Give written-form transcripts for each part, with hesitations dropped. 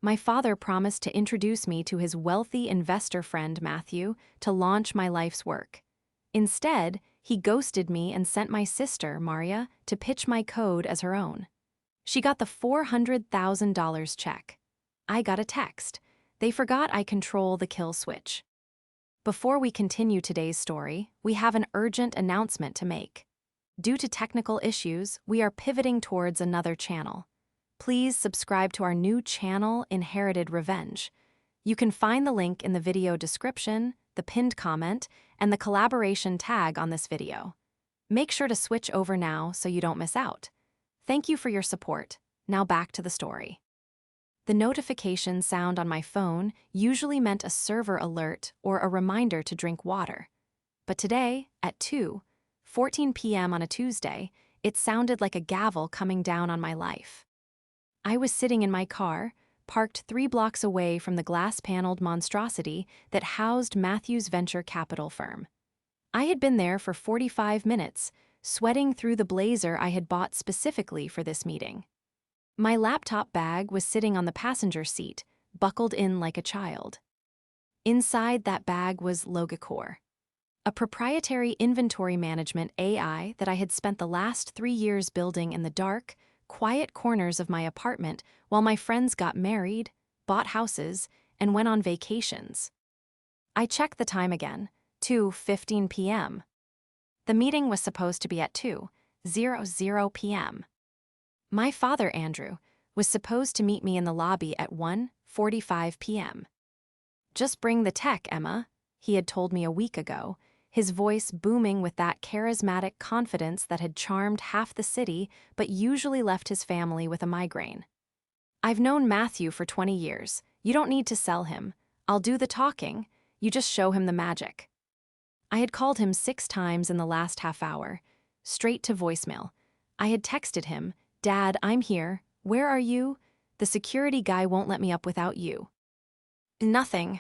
My father promised to introduce me to his wealthy investor friend Matthew to launch my life's work. Instead, he ghosted me and sent my sister, Maria, to pitch my code as her own. She got the $400,000 check. I got a text. They forgot I control the kill switch. Before we continue today's story, we have an urgent announcement to make. Due to technical issues, we are pivoting towards another channel. Please subscribe to our new channel, Inherited Revenge. You can find the link in the video description, the pinned comment, and the collaboration tag on this video. Make sure to switch over now so you don't miss out. Thank you for your support. Now back to the story. The notification sound on my phone usually meant a server alert or a reminder to drink water. But today, at 2:14 p.m. on a Tuesday, it sounded like a gavel coming down on my life. I was sitting in my car, parked 3 blocks away from the glass-paneled monstrosity that housed Matthew's venture capital firm. I had been there for 45 minutes, sweating through the blazer I had bought specifically for this meeting. My laptop bag was sitting on the passenger seat, buckled in like a child. Inside that bag was Logicore, a proprietary inventory management AI that I had spent the last 3 years building in the dark, quiet corners of my apartment while my friends got married, bought houses, and went on vacations. I checked the time again, 2:15 p.m. The meeting was supposed to be at 2:00 p.m. My father, Andrew, was supposed to meet me in the lobby at 1:45 p.m. "Just bring the tech, Emma," he had told me a week ago, his voice booming with that charismatic confidence that had charmed half the city but usually left his family with a migraine. "I've known Matthew for 20 years. You don't need to sell him. I'll do the talking. You just show him the magic." I had called him 6 times in the last half hour, straight to voicemail. I had texted him, "Dad, I'm here. Where are you? The security guy won't let me up without you." Nothing.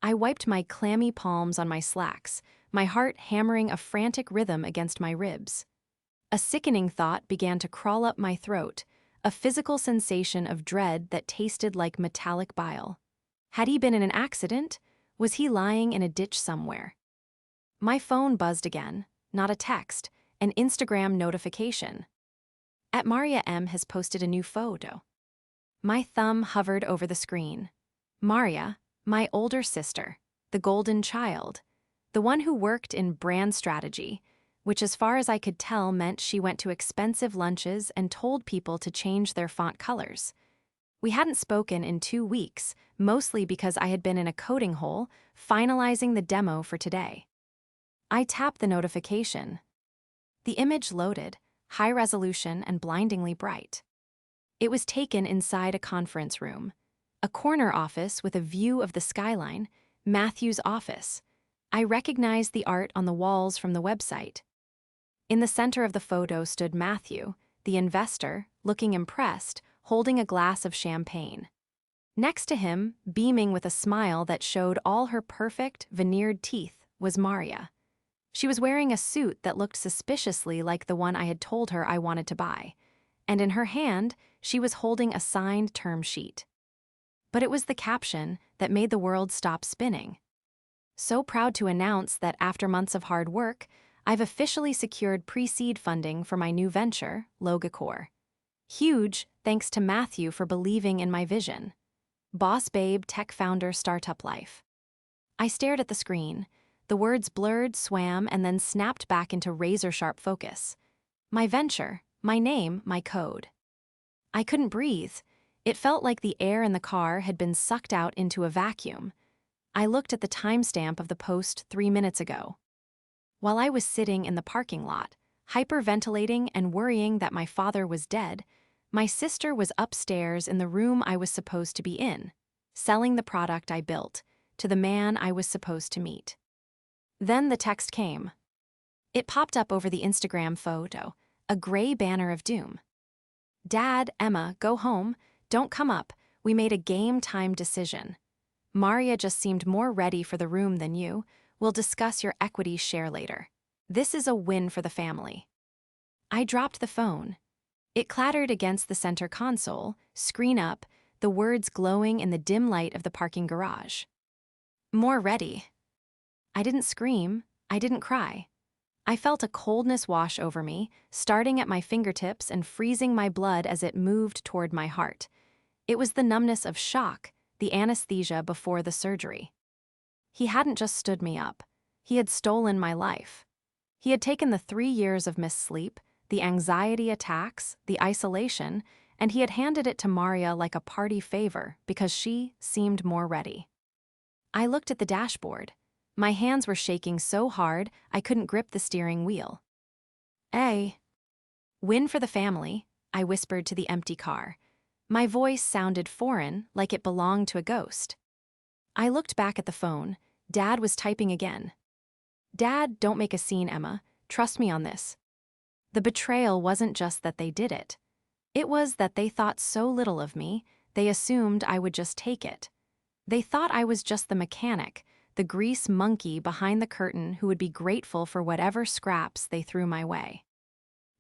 I wiped my clammy palms on my slacks, my heart hammering a frantic rhythm against my ribs. A sickening thought began to crawl up my throat, a physical sensation of dread that tasted like metallic bile. Had he been in an accident? Was he lying in a ditch somewhere? My phone buzzed again, not a text, an Instagram notification. @Maria M has posted a new photo. My thumb hovered over the screen. Maria, my older sister, the golden child, the one who worked in brand strategy, which as far as I could tell meant she went to expensive lunches and told people to change their font colors. We hadn't spoken in 2 weeks, mostly because I had been in a coding hole, finalizing the demo for today. I tapped the notification. The image loaded, high resolution and blindingly bright. It was taken inside a conference room, a corner office with a view of the skyline, Matthew's office. I recognized the art on the walls from the website. In the center of the photo stood Matthew, the investor, looking impressed, holding a glass of champagne. Next to him, beaming with a smile that showed all her perfect, veneered teeth, was Maria. She was wearing a suit that looked suspiciously like the one I had told her I wanted to buy, and in her hand, she was holding a signed term sheet. But it was the caption that made the world stop spinning. "So proud to announce that after months of hard work, I've officially secured pre-seed funding for my new venture, Logicore. Huge thanks to Matthew for believing in my vision. Boss babe, tech founder, startup life." I stared at the screen. The words blurred, swam, and then snapped back into razor-sharp focus. My venture, my name, my code. I couldn't breathe. It felt like the air in the car had been sucked out into a vacuum. I looked at the timestamp of the post 3 minutes ago. While I was sitting in the parking lot, hyperventilating and worrying that my father was dead, my sister was upstairs in the room I was supposed to be in, selling the product I built to the man I was supposed to meet. Then the text came. It popped up over the Instagram photo, a gray banner of doom. "Dad, Emma, go home. Don't come up. We made a game-time decision. Maria just seemed more ready for the room than you. We'll discuss your equity share later. This is a win for the family." I dropped the phone. It clattered against the center console, screen up, the words glowing in the dim light of the parking garage. More ready. I didn't scream. I didn't cry. I felt a coldness wash over me, starting at my fingertips and freezing my blood as it moved toward my heart. It was the numbness of shock, the anesthesia before the surgery. He hadn't just stood me up. He had stolen my life. He had taken the 3 years of missed sleep, the anxiety attacks, the isolation, and he had handed it to Maria like a party favor because she seemed more ready. I looked at the dashboard. My hands were shaking so hard I couldn't grip the steering wheel. Win for the family, I whispered to the empty car. My voice sounded foreign, like it belonged to a ghost. I looked back at the phone. Dad was typing again. Dad, don't make a scene, Emma. Trust me on this. The betrayal wasn't just that they did it. It was that they thought so little of me, they assumed I would just take it. They thought I was just the mechanic, the grease monkey behind the curtain who would be grateful for whatever scraps they threw my way.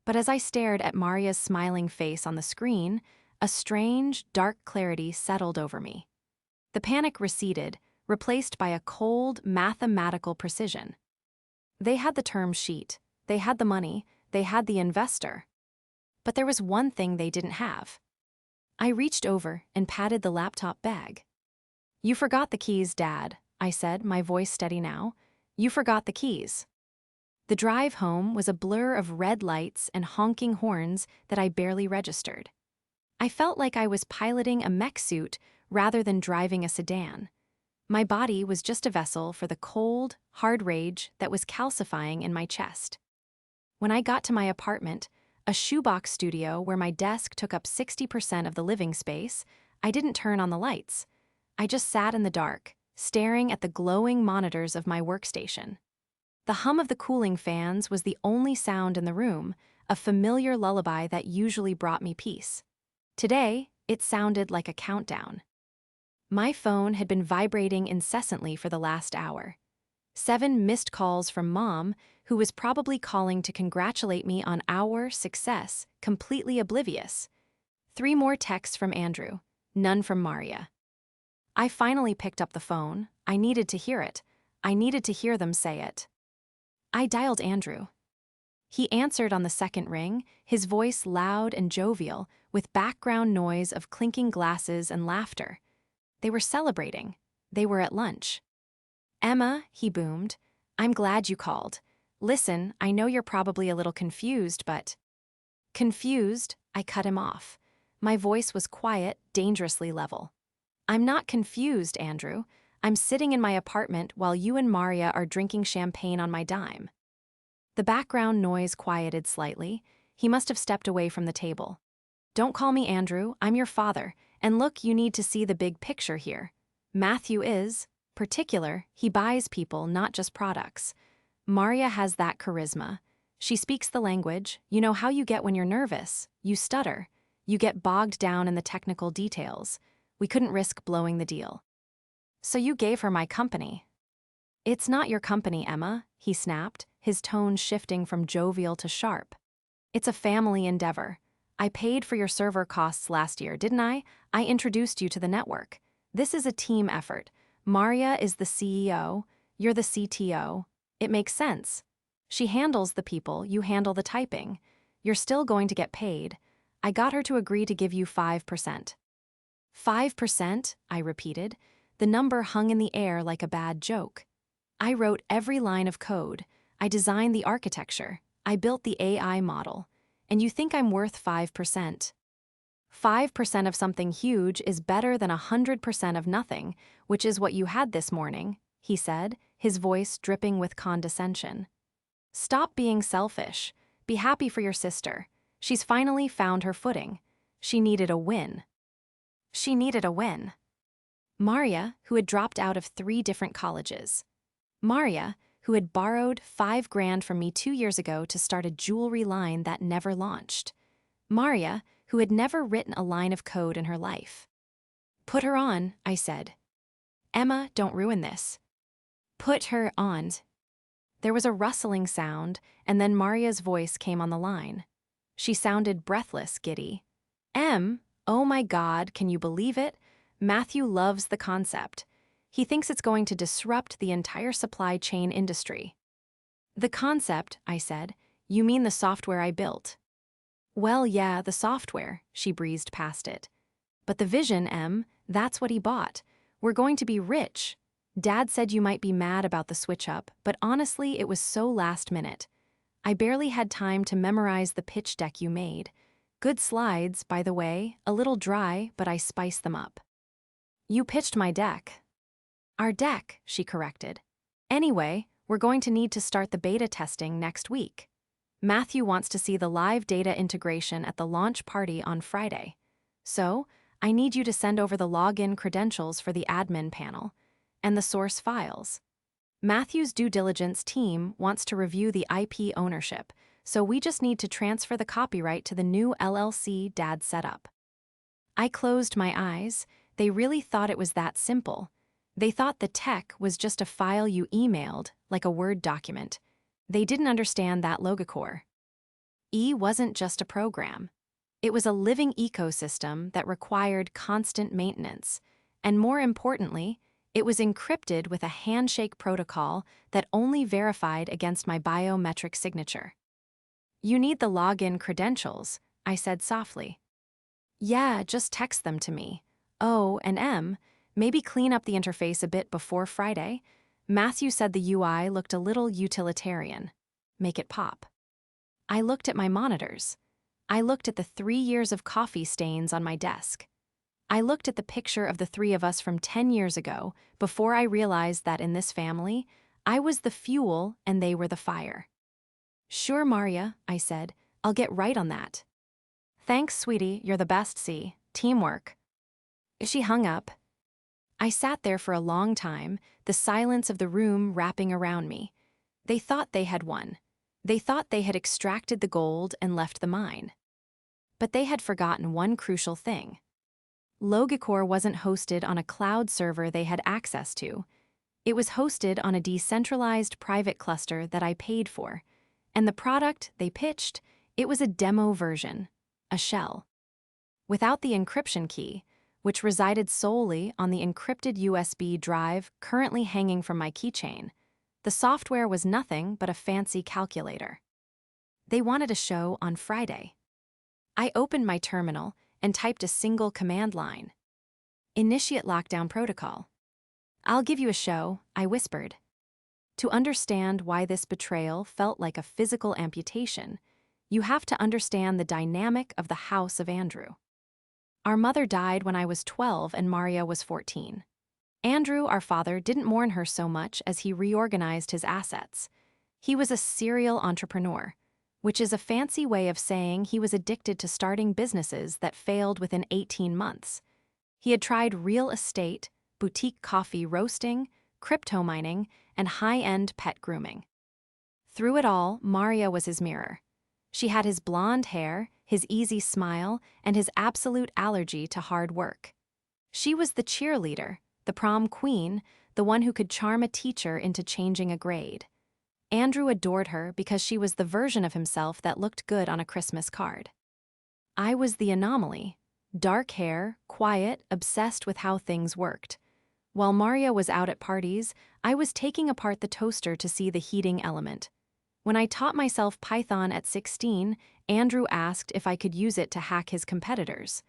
But as I stared at Maria's smiling face on the screen, a strange, dark clarity settled over me. The panic receded, replaced by a cold, mathematical precision. They had the term sheet, they had the money, they had the investor. But there was one thing they didn't have. I reached over and patted the laptop bag. You forgot the keys, Dad, I said, my voice steady now. You forgot the keys. The drive home was a blur of red lights and honking horns that I barely registered. I felt like I was piloting a mech suit rather than driving a sedan. My body was just a vessel for the cold, hard rage that was calcifying in my chest. When I got to my apartment, a shoebox studio where my desk took up 60% of the living space, I didn't turn on the lights. I just sat in the dark, staring at the glowing monitors of my workstation. The hum of the cooling fans was the only sound in the room, a familiar lullaby that usually brought me peace. Today, it sounded like a countdown. My phone had been vibrating incessantly for the last hour. 7 missed calls from Mom, who was probably calling to congratulate me on our success, completely oblivious. 3 more texts from Andrew, none from Maria. I finally picked up the phone. I needed to hear it. I needed to hear them say it. I dialed Andrew. He answered on the second ring, his voice loud and jovial, with background noise of clinking glasses and laughter. They were celebrating. They were at lunch. Emma, he boomed, I'm glad you called. Listen, I know you're probably a little confused, but... Confused? I cut him off. My voice was quiet, dangerously level. I'm not confused, Andrew. I'm sitting in my apartment while you and Maria are drinking champagne on my dime. The background noise quieted slightly. He must have stepped away from the table. Don't call me Andrew, I'm your father, and look, you need to see the big picture here. Matthew is particular, he buys people, not just products. Maria has that charisma. She speaks the language. You know how you get when you're nervous. You stutter. You get bogged down in the technical details. We couldn't risk blowing the deal. So you gave her my company. It's not your company, Emma, he snapped, his tone shifting from jovial to sharp. It's a family endeavor. I paid for your server costs last year, didn't I? I introduced you to the network. This is a team effort. Maria is the CEO, you're the CTO. It makes sense. She handles the people, you handle the typing. You're still going to get paid. I got her to agree to give you 5%. 5%, I repeated. The number hung in the air like a bad joke. I wrote every line of code. I designed the architecture. I built the AI model. And you think I'm worth 5%. 5% of something huge is better than 100% of nothing, which is what you had this morning, he said, his voice dripping with condescension. Stop being selfish. Be happy for your sister. She's finally found her footing. She needed a win. She needed a win. Maria, who had dropped out of 3 different colleges. Maria, who had borrowed $5,000 from me 2 years ago to start a jewelry line that never launched. Maria, who had never written a line of code in her life. Put her on, I said. Emma, don't ruin this. Put her on. There was a rustling sound, and then Maria's voice came on the line. She sounded breathless, giddy. Oh my God, can you believe it? Matthew loves the concept. He thinks it's going to disrupt the entire supply chain industry. The concept, I said. You mean the software I built? Well, yeah, the software, she breezed past it. But the vision, Em, that's what he bought. We're going to be rich. Dad said you might be mad about the switch up, but honestly, it was so last minute. I barely had time to memorize the pitch deck you made. Good slides, by the way, a little dry, but I spiced them up. You pitched my deck. Our deck, she corrected. Anyway, we're going to need to start the beta testing next week. Matthew wants to see the live data integration at the launch party on Friday. So, I need you to send over the login credentials for the admin panel and the source files. Matthew's due diligence team wants to review the IP ownership, so we just need to transfer the copyright to the new LLC Dad set up. I closed my eyes. They really thought it was that simple. They thought the tech was just a file you emailed, like a Word document. They didn't understand that Logicore. E wasn't just a program. It was a living ecosystem that required constant maintenance, and more importantly, it was encrypted with a handshake protocol that only verified against my biometric signature. You need the login credentials, I said softly. Yeah, just text them to me. Oh, and M, maybe clean up the interface a bit before Friday. Matthew said the UI looked a little utilitarian. Make it pop. I looked at my monitors. I looked at the 3 years of coffee stains on my desk. I looked at the picture of the three of us from 10 years ago before I realized that in this family, I was the fuel and they were the fire. Sure, Maria, I said. I'll get right on that. Thanks, sweetie, you're the best, see. Teamwork. She hung up. I sat there for a long time, the silence of the room wrapping around me. They thought they had won. They thought they had extracted the gold and left the mine. But they had forgotten one crucial thing. Logicore wasn't hosted on a cloud server they had access to. It was hosted on a decentralized private cluster that I paid for. And the product they pitched, it was a demo version, a shell. Without the encryption key, which resided solely on the encrypted USB drive currently hanging from my keychain, the software was nothing but a fancy calculator. They wanted a show on Friday. I opened my terminal and typed a single command line. Initiate lockdown protocol. I'll give you a show, I whispered. To understand why this betrayal felt like a physical amputation, you have to understand the dynamic of the house of Andrew. Our mother died when I was 12 and Maria was 14. Andrew, our father, didn't mourn her so much as he reorganized his assets. He was a serial entrepreneur, which is a fancy way of saying he was addicted to starting businesses that failed within 18 months. He had tried real estate, boutique coffee roasting, crypto mining, and high-end pet grooming. Through it all, Maria was his mirror. She had his blonde hair, his easy smile, and his absolute allergy to hard work. She was the cheerleader, the prom queen, the one who could charm a teacher into changing a grade. Andrew adored her because she was the version of himself that looked good on a Christmas card. I was the anomaly. Dark hair, quiet, obsessed with how things worked. While Maria was out at parties, I was taking apart the toaster to see the heating element. When I taught myself Python at 16, Andrew asked if I could use it to hack his competitors.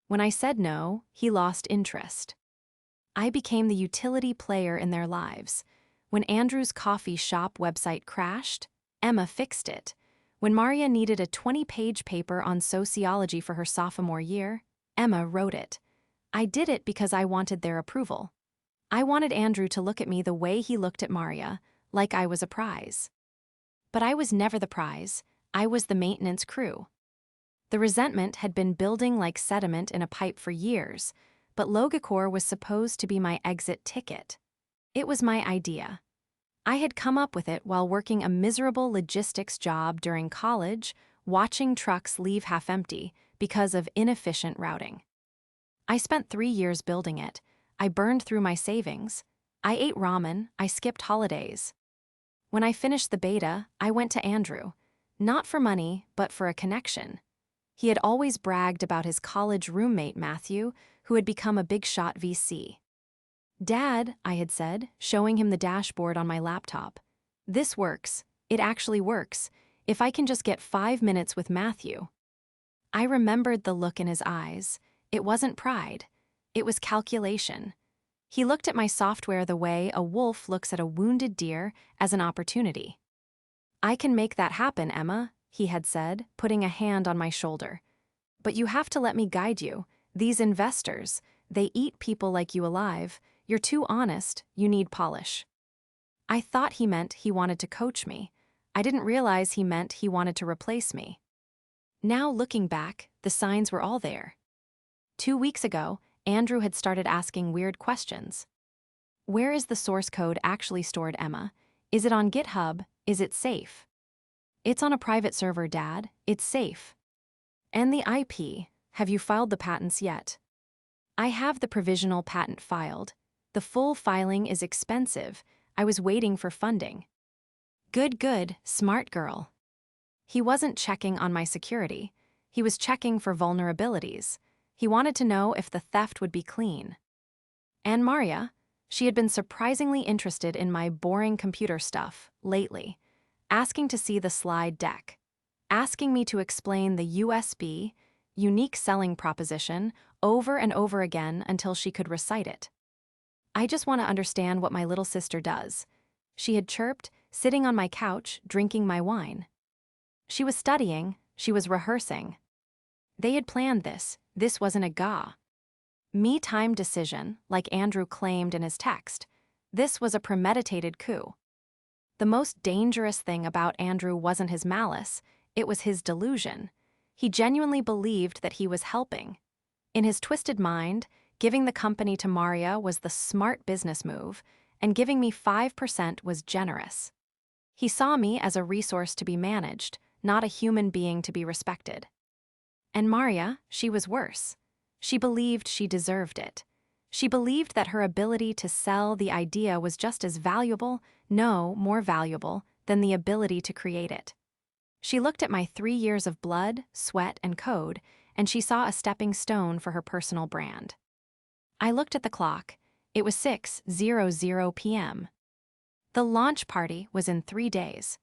When I said no, he lost interest. I became the utility player in their lives. When Andrew's coffee shop website crashed, Emma fixed it. When Maria needed a 20-page paper on sociology for her sophomore year, Emma wrote it. I did it because I wanted their approval. I wanted Andrew to look at me the way he looked at Maria, like I was a prize. But I was never the prize. I was the maintenance crew. The resentment had been building like sediment in a pipe for years, but Logicore was supposed to be my exit ticket. It was my idea. I had come up with it while working a miserable logistics job during college, watching trucks leave half empty because of inefficient routing. I spent 3 years building it. I burned through my savings. I ate ramen. I skipped holidays. When I finished the beta, I went to Andrew. Not for money, but for a connection. He had always bragged about his college roommate, Matthew, who had become a big-shot VC. "Dad," I had said, showing him the dashboard on my laptop. "This works. It actually works. If I can just get 5 minutes with Matthew." I remembered the look in his eyes. It wasn't pride. It was calculation. He looked at my software the way a wolf looks at a wounded deer, as an opportunity. "I can make that happen, Emma," he had said, putting a hand on my shoulder. "But you have to let me guide you. These investors, they eat people like you alive. You're too honest, you need polish." I thought he meant he wanted to coach me. I didn't realize he meant he wanted to replace me. Now looking back, the signs were all there. 2 weeks ago, Andrew had started asking weird questions. "Where is the source code actually stored, Emma? Is it on GitHub? Is it safe?" "It's on a private server, Dad. It's safe." "And the IP? Have you filed the patents yet?" "I have the provisional patent filed. The full filing is expensive. I was waiting for funding." Good, smart girl. He wasn't checking on my security. He was checking for vulnerabilities. He wanted to know if the theft would be clean. And Maria, she had been surprisingly interested in my boring computer stuff lately, asking to see the slide deck, asking me to explain the USB, unique selling proposition, over and over again until she could recite it. "I just want to understand what my little sister does," she had chirped, sitting on my couch, drinking my wine. She was studying, she was rehearsing. They had planned this. This wasn't a me-time decision, like Andrew claimed in his text. This was a premeditated coup. The most dangerous thing about Andrew wasn't his malice, it was his delusion. He genuinely believed that he was helping. In his twisted mind, giving the company to Maria was the smart business move, and giving me 5% was generous. He saw me as a resource to be managed, not a human being to be respected. And Maria, she was worse. She believed she deserved it. She believed that her ability to sell the idea was just as valuable, no, more valuable, than the ability to create it. She looked at my 3 years of blood, sweat, and code, and she saw a stepping stone for her personal brand. I looked at the clock. It was 6:00 p.m. The launch party was in 3 days.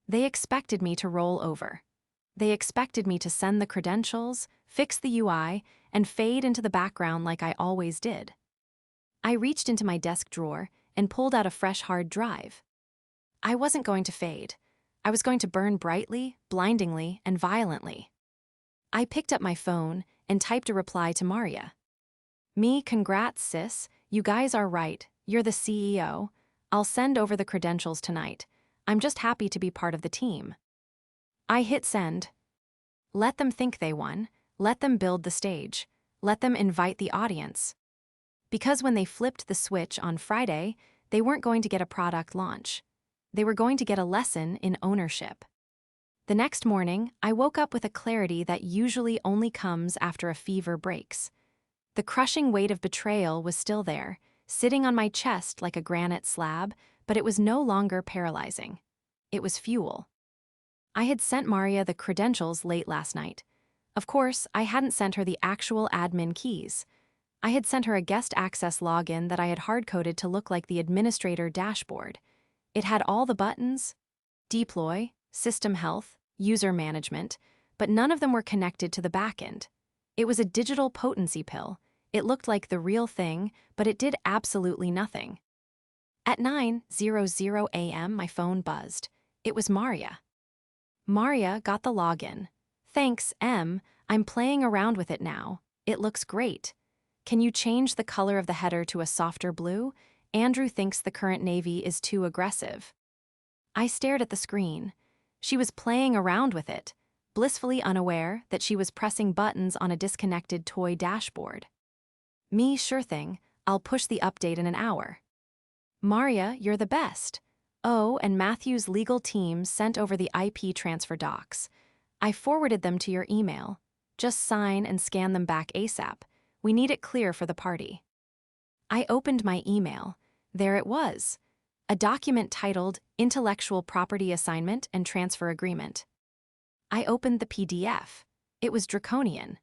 They expected me to roll over. They expected me to send the credentials, fix the UI, and fade into the background like I always did. I reached into my desk drawer and pulled out a fresh hard drive. I wasn't going to fade. I was going to burn brightly, blindingly, and violently. I picked up my phone and typed a reply to Maria. "Me, congrats, sis. You guys are right. You're the CEO. I'll send over the credentials tonight. I'm just happy to be part of the team." I hit send. Let them think they won. Let them build the stage. Let them invite the audience. Because when they flipped the switch on Friday, they weren't going to get a product launch. They were going to get a lesson in ownership. The next morning, I woke up with a clarity that usually only comes after a fever breaks. The crushing weight of betrayal was still there, sitting on my chest like a granite slab, but it was no longer paralyzing. It was fuel. I had sent Maria the credentials late last night. Of course, I hadn't sent her the actual admin keys. I had sent her a guest access login that I had hard-coded to look like the administrator dashboard. It had all the buttons: deploy, system health, user management, but none of them were connected to the backend. It was a digital potency pill. It looked like the real thing, but it did absolutely nothing. At 9:00 a.m., my phone buzzed. It was Maria. "Maria got the login. Thanks, Em. I'm playing around with it now. It looks great. Can you change the color of the header to a softer blue? Andrew thinks the current navy is too aggressive." I stared at the screen. She was playing around with it, blissfully unaware that she was pressing buttons on a disconnected toy dashboard. Me, sure thing. I'll push the update in an hour. "Maria, you're the best. Oh, and Matthew's legal team sent over the IP transfer docs. I forwarded them to your email. Just sign and scan them back ASAP. We need it clear for the party." I opened my email. There it was. A document titled Intellectual Property Assignment and Transfer Agreement. I opened the PDF. It was draconian.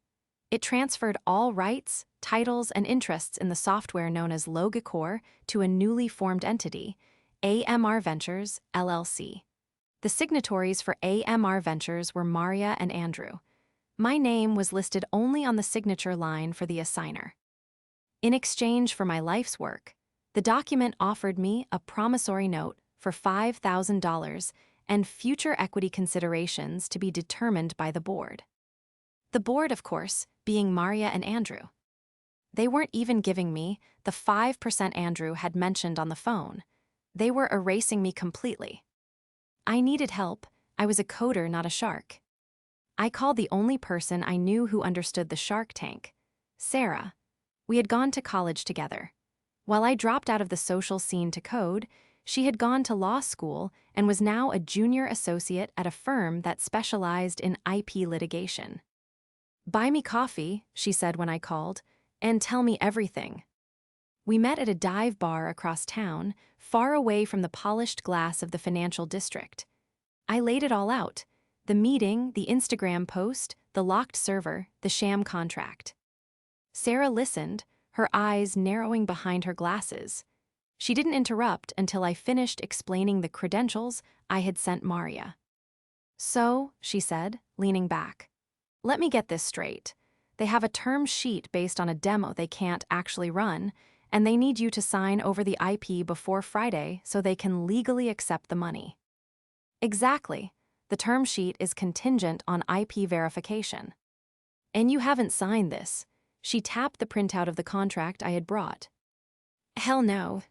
It transferred all rights, titles, and interests in the software known as Logicor to a newly formed entity, AMR Ventures, LLC. The signatories for AMR Ventures were Maria and Andrew. My name was listed only on the signature line for the assigner. In exchange for my life's work, the document offered me a promissory note for $5,000 and future equity considerations to be determined by the board. The board, of course, being Maria and Andrew. They weren't even giving me the 5% Andrew had mentioned on the phone. They were erasing me completely. I needed help. I was a coder, not a shark. I called the only person I knew who understood the Shark Tank, Sarah. We had gone to college together. While I dropped out of the social scene to code, she had gone to law school and was now a junior associate at a firm that specialized in IP litigation. "Buy me coffee," she said when I called, "and tell me everything." We met at a dive bar across town, far away from the polished glass of the financial district. I laid it all out: the meeting, the Instagram post, the locked server, the sham contract. Sarah listened, her eyes narrowing behind her glasses. She didn't interrupt until I finished explaining the credentials I had sent Maria. "So," she said, leaning back, "let me get this straight. They have a term sheet based on a demo they can't actually run, and they need you to sign over the IP before Friday so they can legally accept the money." "Exactly. The term sheet is contingent on IP verification." "And you haven't signed this." She tapped the printout of the contract I had brought. "Hell no."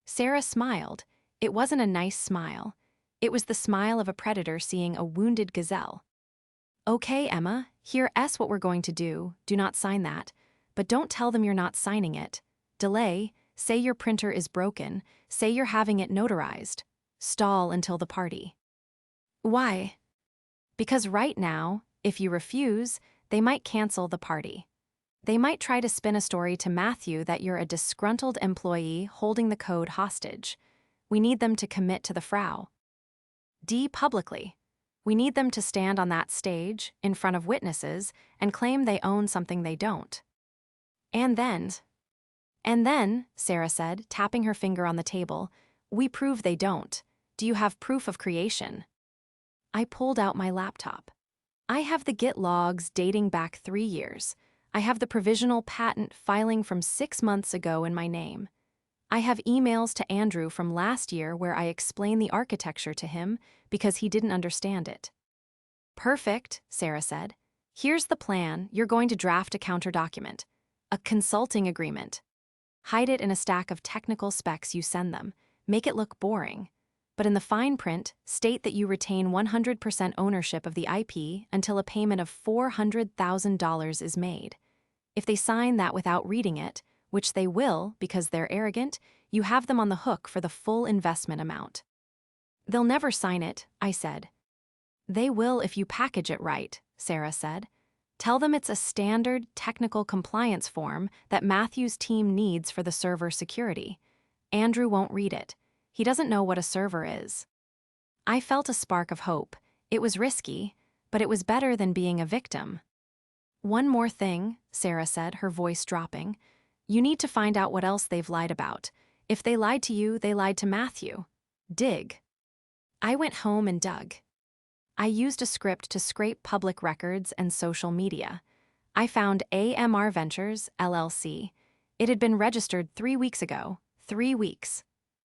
Sarah smiled. It wasn't a nice smile. It was the smile of a predator seeing a wounded gazelle. "Okay, Emma, here's what we're going to do. Do not sign that. But don't tell them you're not signing it. Delay, say your printer is broken, say you're having it notarized. Stall until the party." "Why?" "Because right now, if you refuse, they might cancel the party. They might try to spin a story to Matthew that you're a disgruntled employee holding the code hostage. We need them to commit to the Frau. Publicly. We need them to stand on that stage, in front of witnesses, and claim they own something they don't." And then, Sarah said, tapping her finger on the table, "we prove they don't. Do you have proof of creation?" I pulled out my laptop. I have the Git logs dating back 3 years. I have the provisional patent filing from 6 months ago in my name. I have emails to Andrew from last year where I explain the architecture to him because he didn't understand it. "Perfect," Sarah said. "Here's the plan. You're going to draft a counter document. A consulting agreement. Hide it in a stack of technical specs you send them. Make it look boring. But in the fine print, state that you retain 100% ownership of the IP until a payment of $400,000 is made. If they sign that without reading it, which they will because they're arrogant, you have them on the hook for the full investment amount." "They'll never sign it," I said. "They will if you package it right," Sarah said. "Tell them it's a standard technical compliance form that Matthew's team needs for the server security. Andrew won't read it. He doesn't know what a server is." I felt a spark of hope. It was risky, but it was better than being a victim. "One more thing," Sarah said, her voice dropping. "You need to find out what else they've lied about. If they lied to you, they lied to Matthew. Dig." I went home and dug. I used a script to scrape public records and social media. I found AMR Ventures, LLC. It had been registered 3 weeks ago. 3 weeks.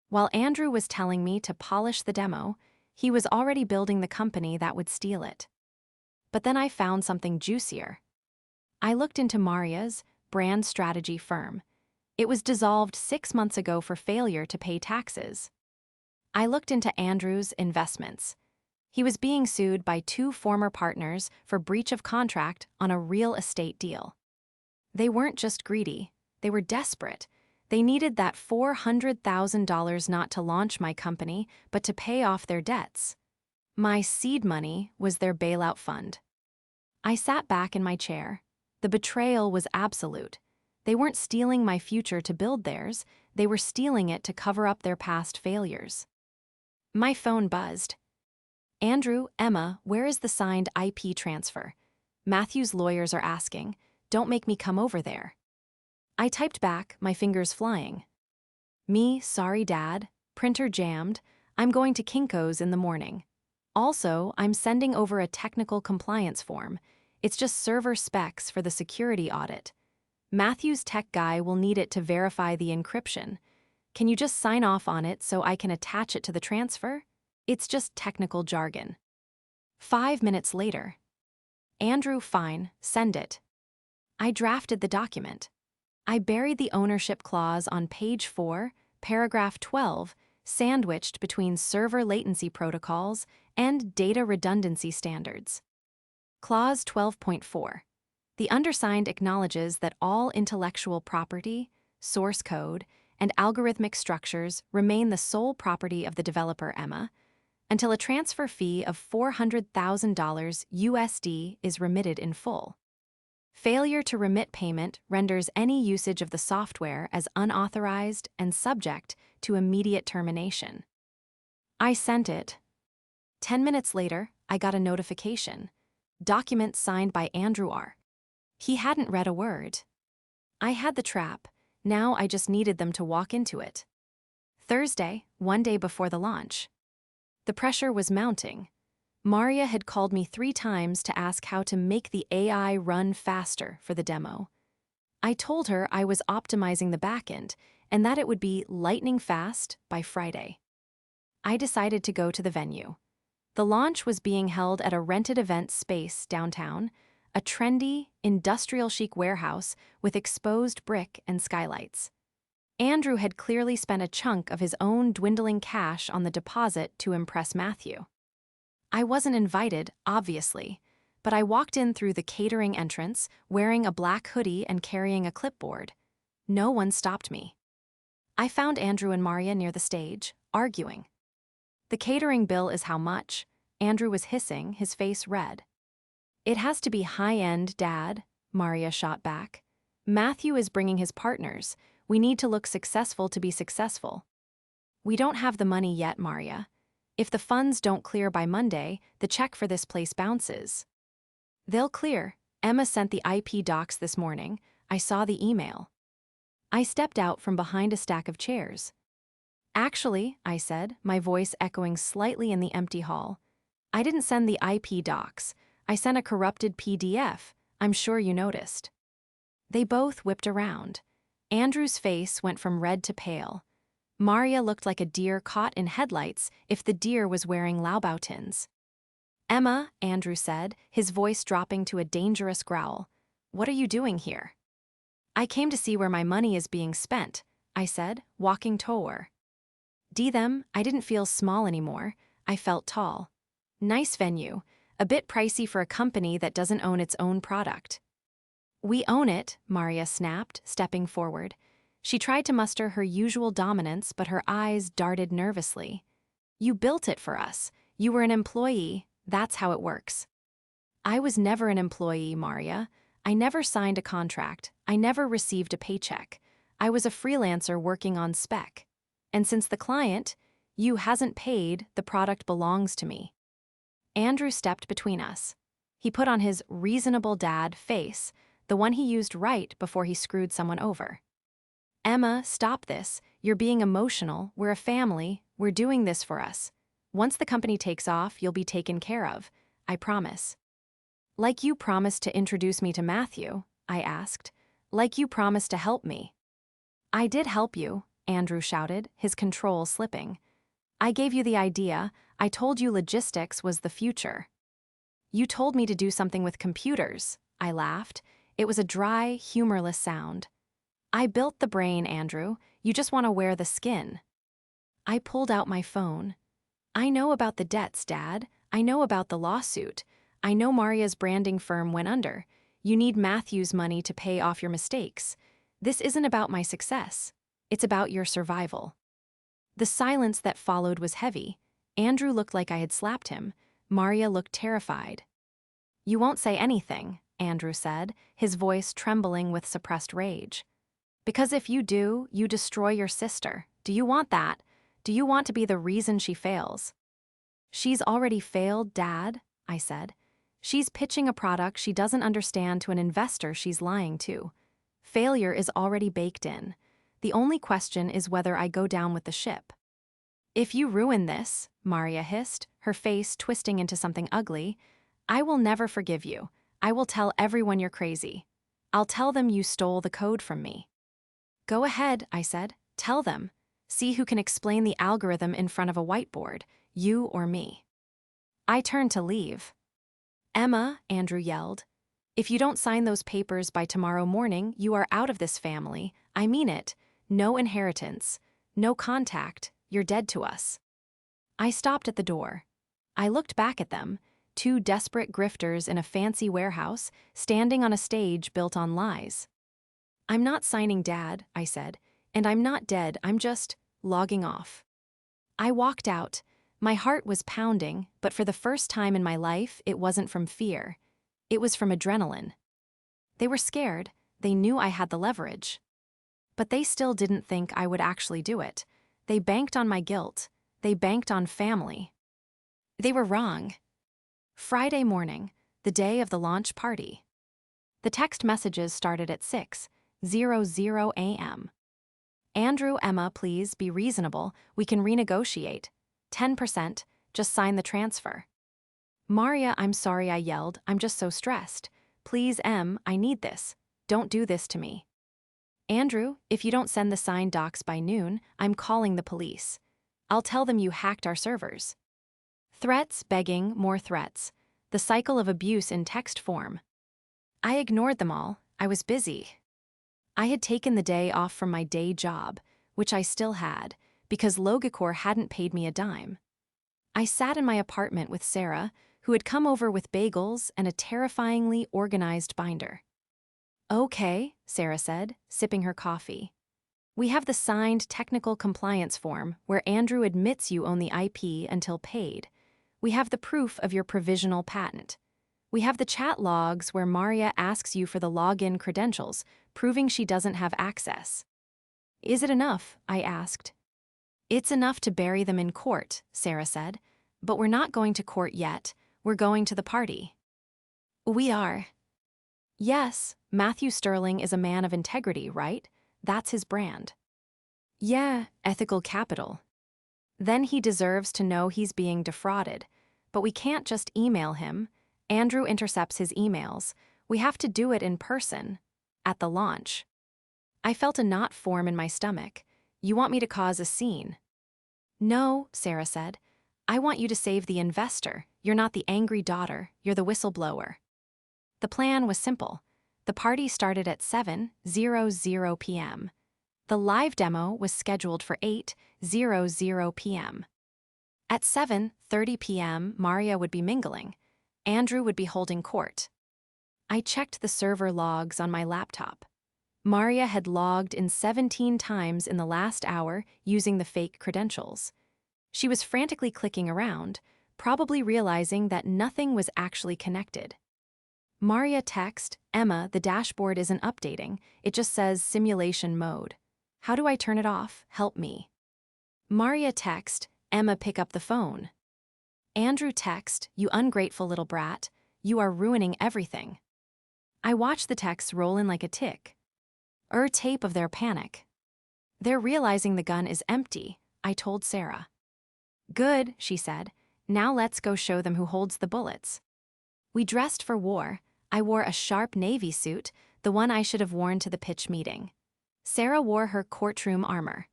While Andrew was telling me to polish the demo, he was already building the company that would steal it. But then I found something juicier. I looked into Maria's brand strategy firm. It was dissolved 6 months ago for failure to pay taxes. I looked into Andrew's investments. He was being sued by 2 former partners for breach of contract on a real estate deal. They weren't just greedy, they were desperate. They needed that $400,000 not to launch my company, but to pay off their debts. My seed money was their bailout fund. I sat back in my chair. The betrayal was absolute. They weren't stealing my future to build theirs, they were stealing it to cover up their past failures. My phone buzzed. "Andrew, Emma, where is the signed IP transfer?" Matthew's lawyers are asking. Don't make me come over there. I typed back, my fingers flying. Me, sorry dad, printer jammed, I'm going to Kinko's in the morning. Also, I'm sending over a technical compliance form. It's just server specs for the security audit. Matthew's tech guy will need it to verify the encryption. Can you just sign off on it so I can attach it to the transfer? It's just technical jargon. 5 minutes later. Andrew, fine, send it. I drafted the document. I buried the ownership clause on page 4, paragraph 12, sandwiched between server latency protocols and data redundancy standards. Clause 12.4. The undersigned acknowledges that all intellectual property, source code, and algorithmic structures remain the sole property of the developer Emma, until a transfer fee of $400,000 USD is remitted in full. Failure to remit payment renders any usage of the software as unauthorized and subject to immediate termination. I sent it. 10 minutes later, I got a notification. Document signed by Andrew R. He hadn't read a word. I had the trap. Now I just needed them to walk into it. Thursday, one day before the launch. The pressure was mounting. Maria had called me 3 times to ask how to make the AI run faster for the demo. I told her I was optimizing the backend and that it would be lightning fast by Friday. I decided to go to the venue. The launch was being held at a rented event space downtown, a trendy, industrial chic warehouse with exposed brick and skylights. Andrew had clearly spent a chunk of his own dwindling cash on the deposit to impress Matthew. I wasn't invited, obviously, but I walked in through the catering entrance wearing a black hoodie and carrying a clipboard. No one stopped me. I found Andrew and Maria near the stage, arguing. The catering bill is how much? Andrew was hissing, his face red. It has to be high-end, Dad, Maria shot back. Matthew is bringing his partners. We need to look successful to be successful. We don't have the money yet, Maria. If the funds don't clear by Monday, the check for this place bounces. They'll clear. Emma sent the IP docs this morning. I saw the email. I stepped out from behind a stack of chairs. Actually, I said, my voice echoing slightly in the empty hall, I didn't send the IP docs. I sent a corrupted PDF. I'm sure you noticed. They both whipped around. Andrew's face went from red to pale. Maria looked like a deer caught in headlights if the deer was wearing Laubautins. Emma, Andrew said, his voice dropping to a dangerous growl. What are you doing here? I came to see where my money is being spent, I said, walking toward her. Them, I didn't feel small anymore. I felt tall. Nice venue, a bit pricey for a company that doesn't own its own product. We own it, Maria snapped, stepping forward. She tried to muster her usual dominance, but her eyes darted nervously. You built it for us. You were an employee. That's how it works. I was never an employee, Maria. I never signed a contract. I never received a paycheck. I was a freelancer working on spec. And since the client, you hasn't paid, the product belongs to me. Andrew stepped between us. He put on his reasonable dad face, the one he used right before he screwed someone over. Emma, stop this. You're being emotional. We're a family. We're doing this for us. Once the company takes off, you'll be taken care of. I promise. Like you promised to introduce me to Matthew, I asked. Like you promised to help me. I did help you, Andrew shouted, his control slipping. I gave you the idea. I told you logistics was the future. You told me to do something with computers, I laughed. It was a dry, humorless sound. I built the brain, Andrew. You just want to wear the skin. I pulled out my phone. I know about the debts, Dad. I know about the lawsuit. I know Maria's branding firm went under. You need Matthew's money to pay off your mistakes. This isn't about my success. It's about your survival. The silence that followed was heavy. Andrew looked like I had slapped him. Maria looked terrified. You won't say anything, Andrew said, his voice trembling with suppressed rage. Because if you do, you destroy your sister. Do you want that? Do you want to be the reason she fails? She's already failed, Dad, I said. She's pitching a product she doesn't understand to an investor she's lying to. Failure is already baked in. The only question is whether I go down with the ship. If you ruin this, Maria hissed, her face twisting into something ugly, I will never forgive you. I will tell everyone you're crazy. I'll tell them you stole the code from me. Go ahead, I said. Tell them. See who can explain the algorithm in front of a whiteboard, you or me. I turned to leave. Emma, Andrew yelled. If you don't sign those papers by tomorrow morning, you are out of this family. I mean it. No inheritance. No contact. You're dead to us. I stopped at the door. I looked back at them, two desperate grifters in a fancy warehouse, standing on a stage built on lies. I'm not signing, Dad, I said, and I'm not dead, I'm just logging off. I walked out. My heart was pounding, but for the first time in my life, it wasn't from fear. It was from adrenaline. They were scared. They knew I had the leverage. But they still didn't think I would actually do it. They banked on my guilt. They banked on family. They were wrong. Friday morning, the day of the launch party. The text messages started at 6:00 a.m. Andrew, Emma, please be reasonable. We can renegotiate. 10%, just sign the transfer. Maria, I'm sorry, I yelled. I'm just so stressed. Please, Em, I need this. Don't do this to me. Andrew, if you don't send the signed docs by noon, I'm calling the police. I'll tell them you hacked our servers. Threats, begging, more threats. The cycle of abuse in text form. I ignored them all. I was busy. I had taken the day off from my day job, which I still had, because Logicor hadn't paid me a dime. I sat in my apartment with Sarah, who had come over with bagels and a terrifyingly organized binder. Okay, Sarah said, sipping her coffee. We have the signed technical compliance form where Andrew admits you own the IP until paid. We have the proof of your provisional patent. We have the chat logs where Maria asks you for the login credentials, proving she doesn't have access. Is it enough? I asked. It's enough to bury them in court, Sarah said. But we're not going to court yet. We're going to the party. We are. Yes, Matthew Sterling is a man of integrity, right? That's his brand. Yeah, ethical capital. Then he deserves to know he's being defrauded. But we can't just email him. Andrew intercepts his emails. We have to do it in person. At the launch. I felt a knot form in my stomach. You want me to cause a scene? No, Sarah said. I want you to save the investor. You're not the angry daughter. You're the whistleblower. The plan was simple. The party started at 7:00 p.m. The live demo was scheduled for 8:00 p.m. At 7:30 p.m., Maria would be mingling. Andrew would be holding court. I checked the server logs on my laptop. Maria had logged in 17 times in the last hour using the fake credentials. She was frantically clicking around, probably realizing that nothing was actually connected. Maria text, Emma, the dashboard isn't updating. It just says simulation mode. How do I turn it off? Help me. Maria text, Emma, pick up the phone. Andrew text, you ungrateful little brat. You are ruining everything. I watched the texts roll in like a tick. Tape of their panic. They're realizing the gun is empty, I told Sarah. Good, she said. Now let's go show them who holds the bullets. We dressed for war. I wore a sharp navy suit, the one I should have worn to the pitch meeting. Sarah wore her courtroom armor.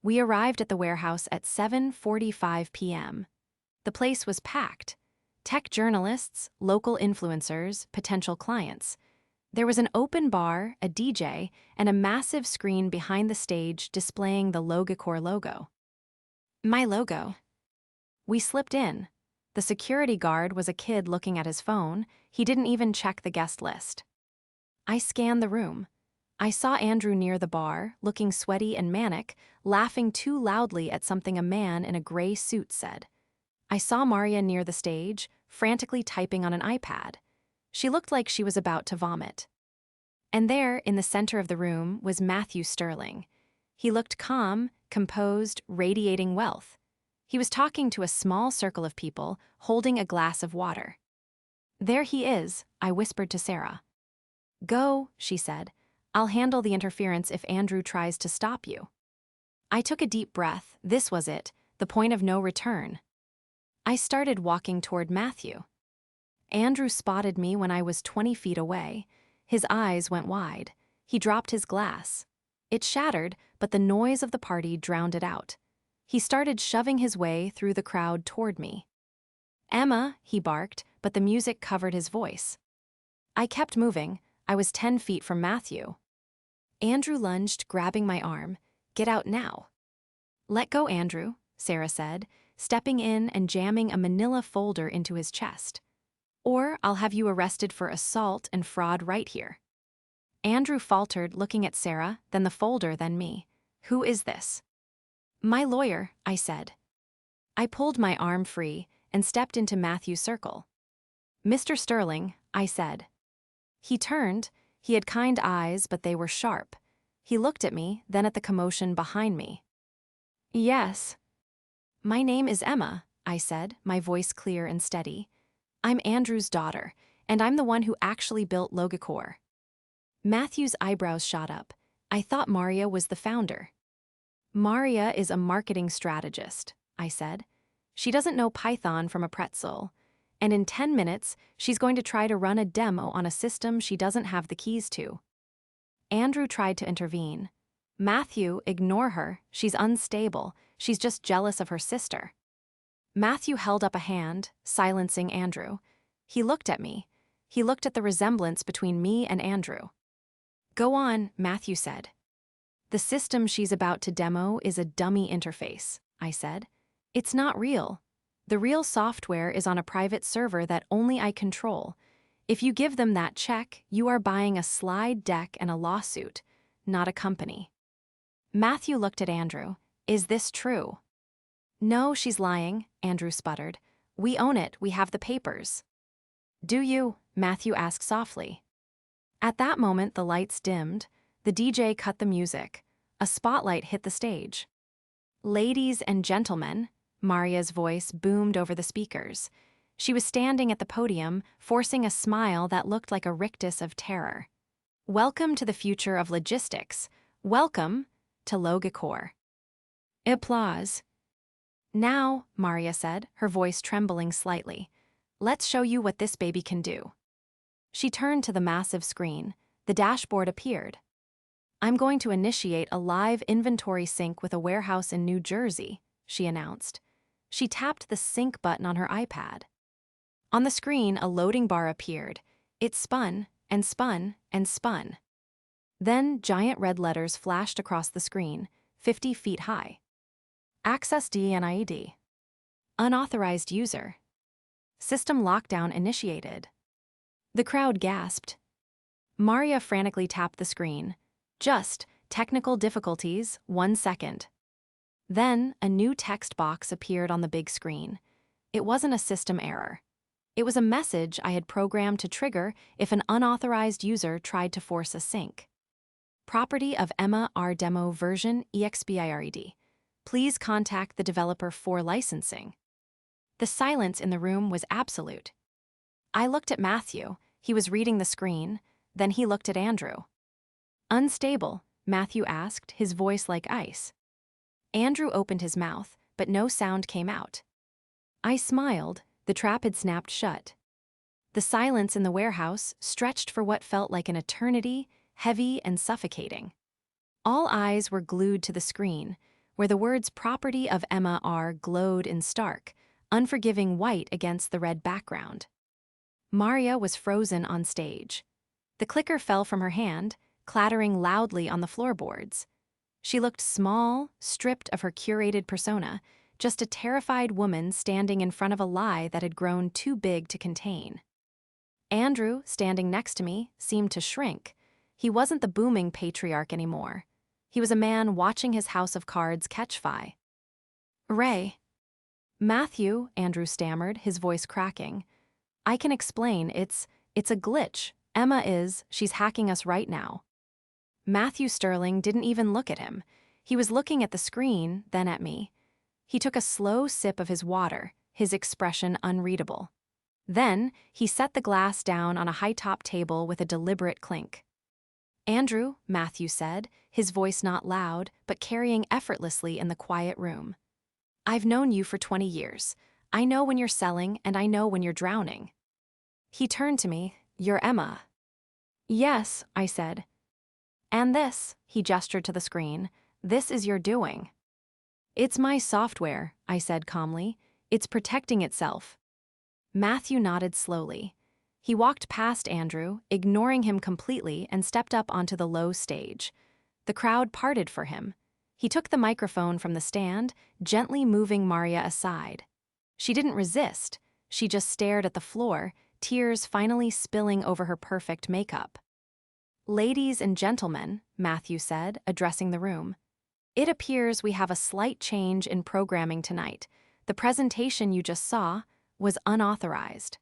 We arrived at the warehouse at 7:45 p.m. The place was packed. Tech journalists, local influencers, potential clients. There was an open bar, a DJ, and a massive screen behind the stage displaying the Logicor logo. My logo. We slipped in. The security guard was a kid looking at his phone. He didn't even check the guest list. I scanned the room. I saw Andrew near the bar, looking sweaty and manic, laughing too loudly at something a man in a gray suit said. I saw Maria near the stage, frantically typing on an iPad. She looked like she was about to vomit. And there, in the center of the room, was Matthew Sterling. He looked calm, composed, radiating wealth. He was talking to a small circle of people, holding a glass of water. There he is, I whispered to Sarah. Go, she said. I'll handle the interference if Andrew tries to stop you. I took a deep breath. This was it, the point of no return. I started walking toward Matthew. Andrew spotted me when I was 20 feet away. His eyes went wide. He dropped his glass. It shattered, but the noise of the party drowned it out. He started shoving his way through the crowd toward me. Emma, he barked, but the music covered his voice. I kept moving. I was 10 feet from Matthew. Andrew lunged, grabbing my arm. Get out now. Let go, Andrew, Sarah said, stepping in and jamming a manila folder into his chest. Or I'll have you arrested for assault and fraud right here. Andrew faltered, looking at Sarah, then the folder, then me. Who is this? My lawyer, I said. I pulled my arm free and stepped into Matthew's circle. Mr. Sterling, I said. He turned. He had kind eyes, but they were sharp. He looked at me, then at the commotion behind me. Yes. My name is Emma, I said, my voice clear and steady. I'm Andrew's daughter, and I'm the one who actually built Logicor. Matthew's eyebrows shot up. I thought Maria was the founder. Maria is a marketing strategist, I said. She doesn't know Python from a pretzel, and in 10 minutes, she's going to try to run a demo on a system she doesn't have the keys to. Andrew tried to intervene. Matthew, ignore her. She's unstable. She's just jealous of her sister. Matthew held up a hand, silencing Andrew. He looked at me. He looked at the resemblance between me and Andrew. Go on, Matthew said. The system she's about to demo is a dummy interface, I said. It's not real. The real software is on a private server that only I control. If you give them that check, you are buying a slide deck and a lawsuit, not a company. Matthew looked at Andrew. Is this true? No, she's lying, Andrew sputtered. We own it, we have the papers. Do you? Matthew asked softly. At that moment, the lights dimmed. The DJ cut the music. A spotlight hit the stage. Ladies and gentlemen, Maria's voice boomed over the speakers. She was standing at the podium, forcing a smile that looked like a rictus of terror. Welcome to the future of logistics. Welcome to Logicor. Applause. Now, Maria said, her voice trembling slightly, let's show you what this baby can do. She turned to the massive screen. The dashboard appeared. I'm going to initiate a live inventory sync with a warehouse in New Jersey, she announced. She tapped the sync button on her iPad. On the screen, a loading bar appeared. It spun and spun and spun. Then giant red letters flashed across the screen, 50 feet high. Access denied. Unauthorized user. System lockdown initiated. The crowd gasped. Maria frantically tapped the screen. Just technical difficulties, 1 second. Then a new text box appeared on the big screen. It wasn't a system error. It was a message I had programmed to trigger if an unauthorized user tried to force a sync. Property of Emma R demo version expired. Please contact the developer for licensing. The silence in the room was absolute. I looked at Matthew. He was reading the screen. Then he looked at Andrew. Unstable, Matthew asked, his voice like ice. Andrew opened his mouth, but no sound came out. I smiled. The trap had snapped shut. The silence in the warehouse stretched for what felt like an eternity, heavy and suffocating. All eyes were glued to the screen, where the words property of Emma R glowed in stark, unforgiving white against the red background. Maria was frozen on stage. The clicker fell from her hand, clattering loudly on the floorboards. She looked small, stripped of her curated persona, just a terrified woman standing in front of a lie that had grown too big to contain. Andrew, standing next to me, seemed to shrink. He wasn't the booming patriarch anymore. He was a man watching his house of cards catch fire. Ray. Matthew, Andrew stammered, his voice cracking. I can explain, it's a glitch. She's hacking us right now. Matthew Sterling didn't even look at him. He was looking at the screen, then at me. He took a slow sip of his water, his expression unreadable. Then, he set the glass down on a high-top table with a deliberate clink. "Andrew," Matthew said, his voice not loud, but carrying effortlessly in the quiet room. "I've known you for 20 years. I know when you're selling, and I know when you're drowning." He turned to me. "You're Emma." "Yes," I said. "And this," he gestured to the screen, "this is your doing." "It's my software," I said calmly. "It's protecting itself." Matthew nodded slowly. He walked past Andrew, ignoring him completely, and stepped up onto the low stage. The crowd parted for him. He took the microphone from the stand, gently moving Maria aside. She didn't resist. She just stared at the floor, tears finally spilling over her perfect makeup. "Ladies and gentlemen," Matthew said, addressing the room, "it appears we have a slight change in programming tonight. The presentation you just saw was unauthorized."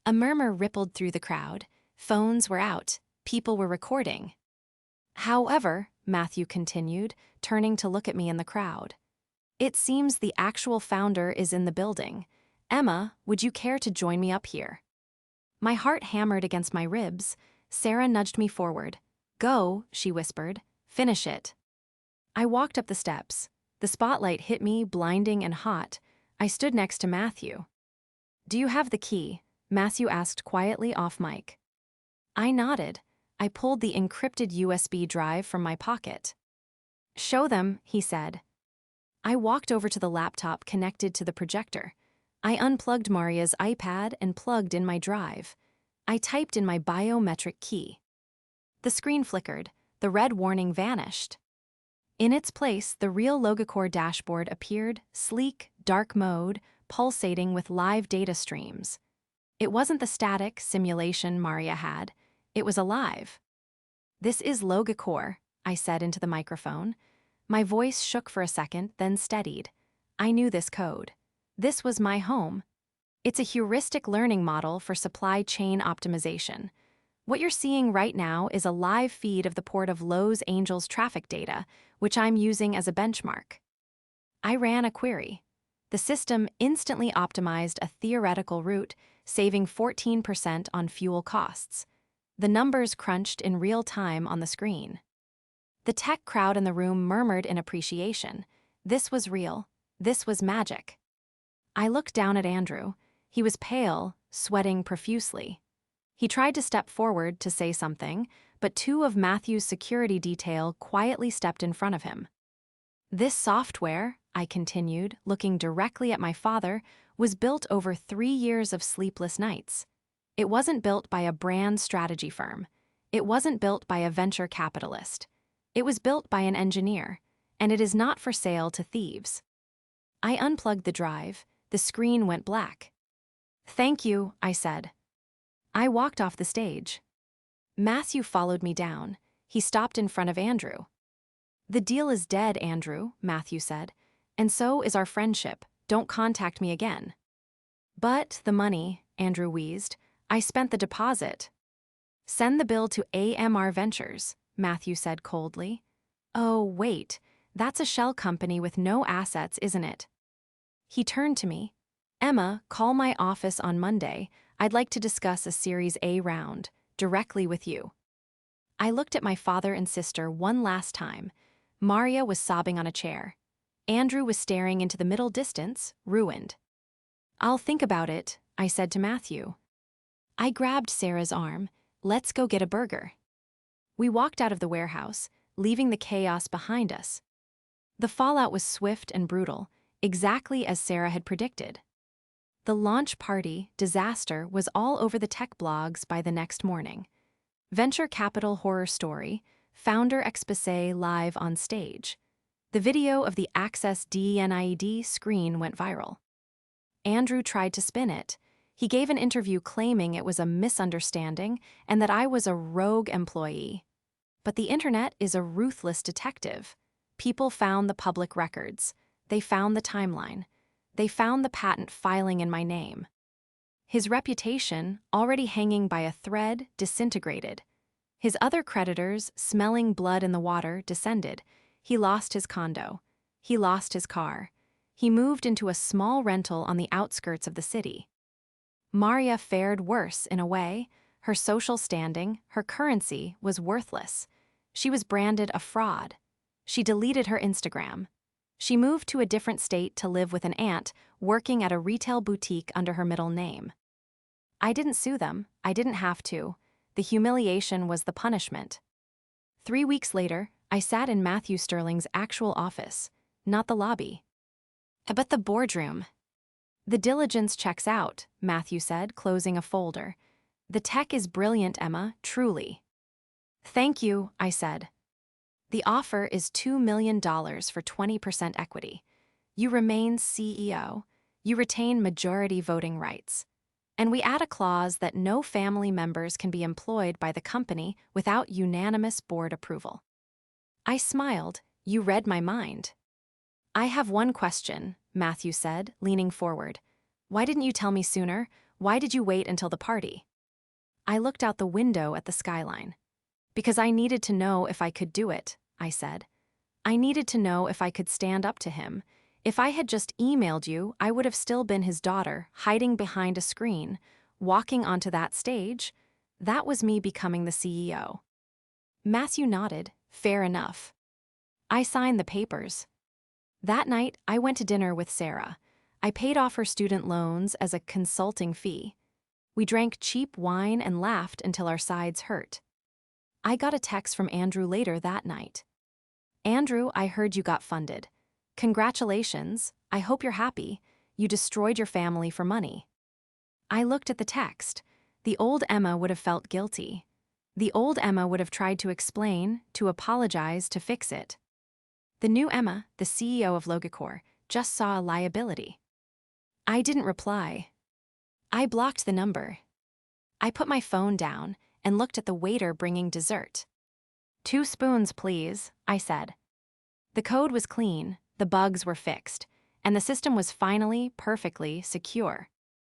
A murmur rippled through the crowd. Phones were out. People were recording. "However," Matthew continued, turning to look at me in the crowd, "it seems the actual founder is in the building. Emma, would you care to join me up here?" My heart hammered against my ribs. Sarah nudged me forward. "Go," she whispered. "Finish it." I walked up the steps. The spotlight hit me, blinding and hot. I stood next to Matthew. "Do you have the key?" Matthew asked quietly off mic. I nodded. I pulled the encrypted USB drive from my pocket. "Show them," he said. I walked over to the laptop connected to the projector. I unplugged Maria's iPad and plugged in my drive. I typed in my biometric key. The screen flickered. The red warning vanished. In its place, the real Logicore dashboard appeared, sleek, dark mode, pulsating with live data streams. It wasn't the static simulation Maria had. It was alive. "This is Logicore," I said into the microphone. My voice shook for a second, then steadied. I knew this code. This was my home. It's a heuristic learning model for supply chain optimization. What you're seeing right now is a live feed of the port of Los Angeles traffic data, which I'm using as a benchmark. I ran a query. The system instantly optimized a theoretical route, saving 14% on fuel costs. The numbers crunched in real time on the screen. The tech crowd in the room murmured in appreciation. This was real. This was magic. I looked down at Andrew. He was pale, sweating profusely. He tried to step forward to say something, but two of Matthew's security detail quietly stepped in front of him. "This software," I continued, looking directly at my father, "was built over 3 years of sleepless nights. It wasn't built by a brand strategy firm. It wasn't built by a venture capitalist. It was built by an engineer, and it is not for sale to thieves." I unplugged the drive. The screen went black. "Thank you," I said. I walked off the stage. Matthew followed me down. He stopped in front of Andrew. "The deal is dead, Andrew," Matthew said. "And so is our friendship. Don't contact me again." "But the money," Andrew wheezed. "I spent the deposit." "Send the bill to AMR Ventures," Matthew said coldly. "Oh, wait. That's a shell company with no assets, isn't it?" He turned to me. "Emma, call my office on Monday. I'd like to discuss a Series A round, directly with you." I looked at my father and sister one last time. Maria was sobbing on a chair. Andrew was staring into the middle distance, ruined. "I'll think about it," I said to Matthew. I grabbed Sarah's arm. "Let's go get a burger." We walked out of the warehouse, leaving the chaos behind us. The fallout was swift and brutal, exactly as Sarah had predicted. The launch party disaster was all over the tech blogs by the next morning. Venture capital horror story, founder exposé live on stage. The video of the Access DNID screen went viral. Andrew tried to spin it. He gave an interview claiming it was a misunderstanding and that I was a rogue employee. But the internet is a ruthless detective. People found the public records. They found the timeline. They found the patent filing in my name. His reputation, already hanging by a thread, disintegrated. His other creditors, smelling blood in the water, descended. He lost his condo. He lost his car. He moved into a small rental on the outskirts of the city. Maria fared worse in a way. Her social standing, her currency, was worthless. She was branded a fraud. She deleted her Instagram. She moved to a different state to live with an aunt, working at a retail boutique under her middle name. I didn't sue them. I didn't have to. The humiliation was the punishment. 3 weeks later, I sat in Matthew Sterling's actual office, not the lobby, but the boardroom. "The diligence checks out," Matthew said, closing a folder. "The tech is brilliant, Emma, truly." "Thank you," I said. "The offer is $2 million for 20% equity. You remain CEO. You retain majority voting rights. And we add a clause that no family members can be employed by the company without unanimous board approval." I smiled. You read my mind. "I have one question," Matthew said, leaning forward. "Why didn't you tell me sooner? Why did you wait until the party?" I looked out the window at the skyline. "Because I needed to know if I could do it," I said. "I needed to know if I could stand up to him. If I had just emailed you, I would have still been his daughter, hiding behind a screen, walking onto that stage. That was me becoming the CEO." Matthew nodded. "Fair enough." I signed the papers. That night, I went to dinner with Sarah. I paid off her student loans as a consulting fee. We drank cheap wine and laughed until our sides hurt. I got a text from Andrew later that night. "Andrew, I heard you got funded. Congratulations. I hope you're happy. You destroyed your family for money." I looked at the text. The old Emma would have felt guilty. The old Emma would have tried to explain, to apologize, to fix it. The new Emma, the CEO of Logicor, just saw a liability. I didn't reply. I blocked the number. I put my phone down and looked at the waiter bringing dessert. "2 spoons, please," I said. The code was clean, the bugs were fixed, and the system was finally, perfectly secure.